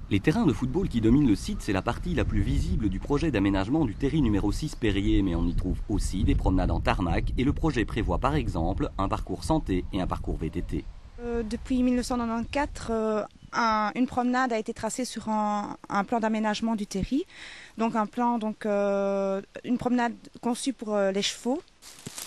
Les terrains de football qui dominent le site, c'est la partie la plus visible du projet d'aménagement du terri numéro 6 Périer, mais on y trouve aussi des promenades en tarmac et le projet prévoit par exemple un parcours santé et un parcours VTT. Depuis 1994, une promenade a été tracée sur un plan d'aménagement du terri, donc une promenade conçue pour les chevaux.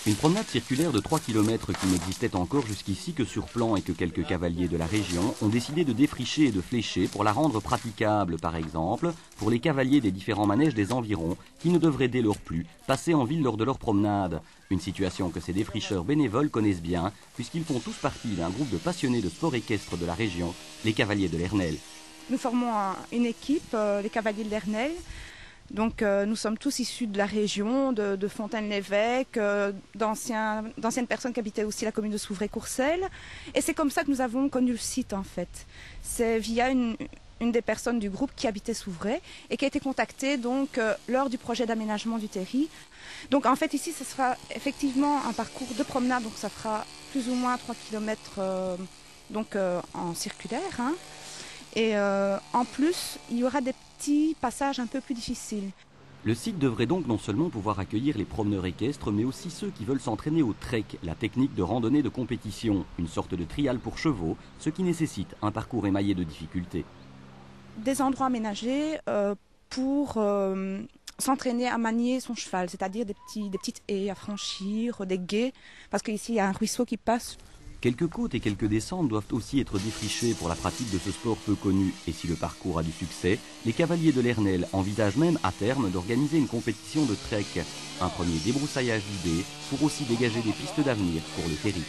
Une promenade circulaire de 3 km qui n'existait encore jusqu'ici que sur plan et que quelques cavaliers de la région ont décidé de défricher et de flécher pour la rendre praticable, par exemple, pour les cavaliers des différents manèges des environs qui ne devraient dès lors plus passer en ville lors de leur promenade. Une situation que ces défricheurs bénévoles connaissent bien puisqu'ils font tous partie d'un groupe de passionnés de sport équestre de la région, les cavaliers de l'Ernel. Nous formons une équipe, les cavaliers de l'Ernel. Donc nous sommes tous issus de la région, de Fontaine-l'Évêque, d'anciennes personnes qui habitaient aussi la commune de Souvray-Courcelles. Et c'est comme ça que nous avons connu le site en fait. C'est via une des personnes du groupe qui habitait Souvray et qui a été contactée donc lors du projet d'aménagement du terri. Donc en fait ici ce sera effectivement un parcours de promenade, donc ça fera plus ou moins 3 km en circulaire. Hein. Et en plus, il y aura des petits passages un peu plus difficiles. Le site devrait donc non seulement pouvoir accueillir les promeneurs équestres, mais aussi ceux qui veulent s'entraîner au trek, la technique de randonnée de compétition, une sorte de trial pour chevaux, ce qui nécessite un parcours émaillé de difficultés. Des endroits aménagés pour s'entraîner à manier son cheval, c'est-à-dire des petites haies à franchir, des gués, parce qu'ici il y a un ruisseau qui passe. Quelques côtes et quelques descentes doivent aussi être défrichées pour la pratique de ce sport peu connu. Et si le parcours a du succès, les cavaliers de l'Ernel envisagent même à terme d'organiser une compétition de trek. Un premier débroussaillage d'idées pour aussi dégager des pistes d'avenir pour le terri.